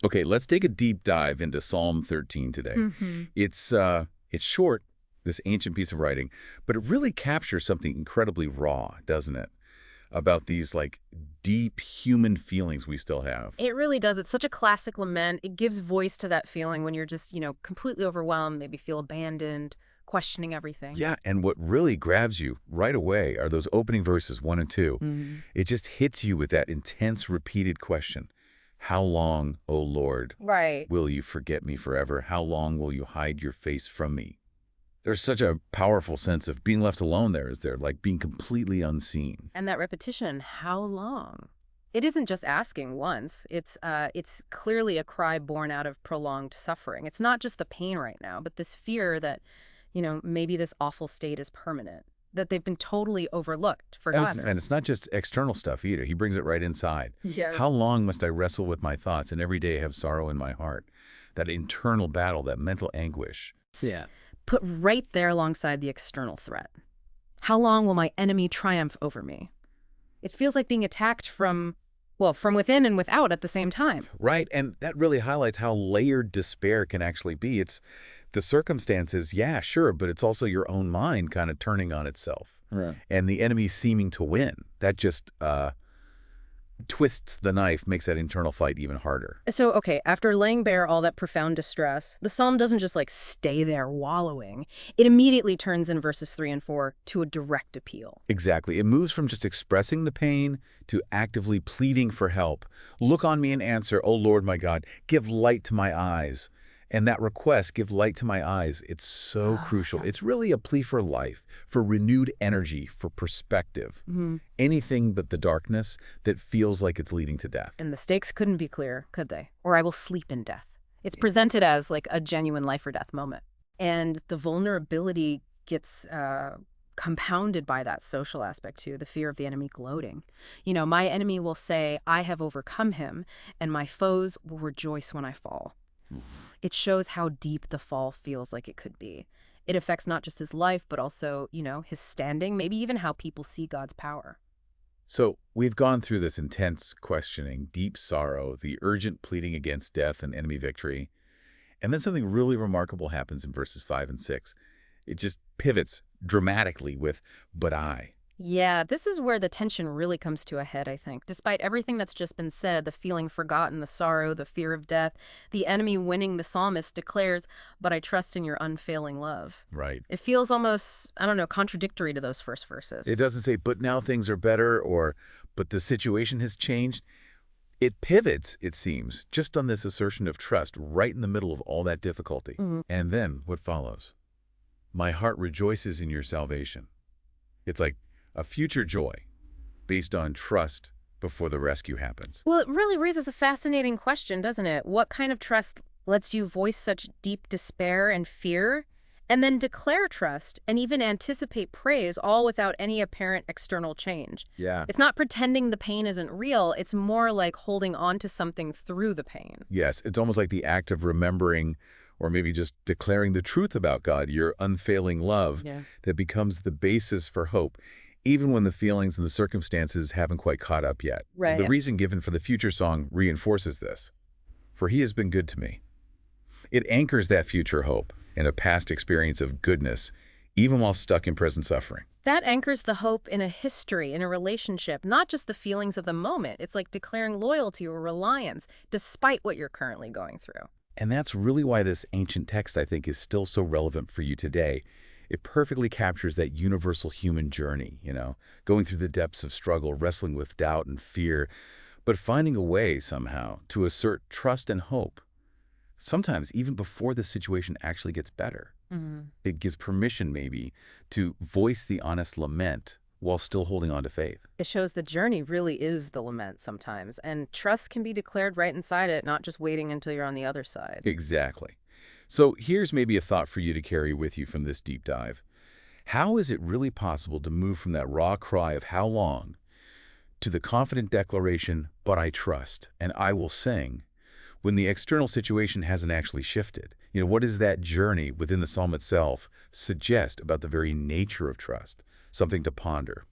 Okay, let's take a deep dive into Psalm 13 today. Hmm. It's short, this ancient piece of writing, but it really captures something incredibly raw, doesn't it? About these like deep human feelings we still have. It really does. It's such a classic lament. It gives voice to that feeling when you're just, completely overwhelmed, maybe feel abandoned, questioning everything. Yeah, and what really grabs you right away are those opening verses 1 and 2. Hmm. It just hits you with that intense repeated question. How long, O Lord, Right. will you forget me forever? How long will you hide your face from me? There's such a powerful sense of being left alone there, is there? Like being completely unseen. And that repetition, how long? It isn't just asking once. It's clearly a cry born out of prolonged suffering. It's not just the pain right now, but this fear that, maybe this awful state is permanent, that they've been totally overlooked, forgotten. And it's not just external stuff either. He brings it right inside. Yeah. How long must I wrestle with my thoughts and every day have sorrow in my heart? That internal battle, that mental anguish. Yeah. Put right there alongside the external threat. How long will my enemy triumph over me? It feels like being attacked from within and without at the same time. Right, and that really highlights how layered despair can actually be. It's the circumstances, yeah, sure, but it's also your own mind kind of turning on itself. Right. And the enemy seeming to win. That just twists the knife, makes that internal fight even harder. So, okay, after laying bare all that profound distress, the psalm doesn't just stay there wallowing. It immediately turns in verses 3 and 4 to a direct appeal. Exactly. It moves from just expressing the pain to actively pleading for help. Look on me and answer, O Lord my God, give light to my eyes. And that request, give light to my eyes, it's so crucial. It's really a plea for life, for renewed energy, for perspective. Anything but the darkness that feels like it's leading to death. And the stakes couldn't be clearer, could they? Or I will sleep in death. It's presented as a genuine life or death moment. And the vulnerability gets compounded by that social aspect too, the fear of the enemy gloating. My enemy will say, I have overcome him, and my foes will rejoice when I fall. It shows how deep the fall feels like it could be. It affects not just his life, but also, his standing, maybe even how people see God's power. So we've gone through this intense questioning, deep sorrow, the urgent pleading against death and enemy victory. And then something really remarkable happens in verses 5 and 6. It just pivots dramatically with, but I. Yeah, this is where the tension really comes to a head, I think. Despite everything that's just been said, the feeling forgotten, the sorrow, the fear of death, the enemy winning, the psalmist declares, but I trust in your unfailing love. Right. It feels almost, I don't know, contradictory to those first verses. It doesn't say, but now things are better, or, but the situation has changed. It pivots, it seems, just on this assertion of trust right in the middle of all that difficulty. And then what follows? My heart rejoices in your salvation. It's like a future joy based on trust before the rescue happens. Well, it really raises a fascinating question, doesn't it? What kind of trust lets you voice such deep despair and fear, and then declare trust and even anticipate praise, all without any apparent external change? Yeah. It's not pretending the pain isn't real. It's more like holding on to something through the pain. Yes, it's almost like the act of remembering or maybe just declaring the truth about God, your unfailing love, that becomes the basis for hope, even when the feelings and the circumstances haven't quite caught up yet. Right. The reason given for the future song reinforces this. For he has been good to me. It anchors that future hope in a past experience of goodness, even while stuck in present suffering. That anchors the hope in a history, in a relationship, not just the feelings of the moment. It's like declaring loyalty or reliance, despite what you're currently going through. And that's really why this ancient text, I think, is still so relevant for you today. It perfectly captures that universal human journey, going through the depths of struggle, wrestling with doubt and fear, but finding a way somehow to assert trust and hope, sometimes even before the situation actually gets better. It gives permission, maybe, to voice the honest lament while still holding on to faith. It shows the journey really is the lament sometimes, and trust can be declared right inside it, not just waiting until you're on the other side. Exactly. So here's maybe a thought for you to carry with you from this deep dive. How is it really possible to move from that raw cry of how long to the confident declaration, but I trust, and I will sing, when the external situation hasn't actually shifted? What does that journey within the psalm itself suggest about the very nature of trust? Something to ponder.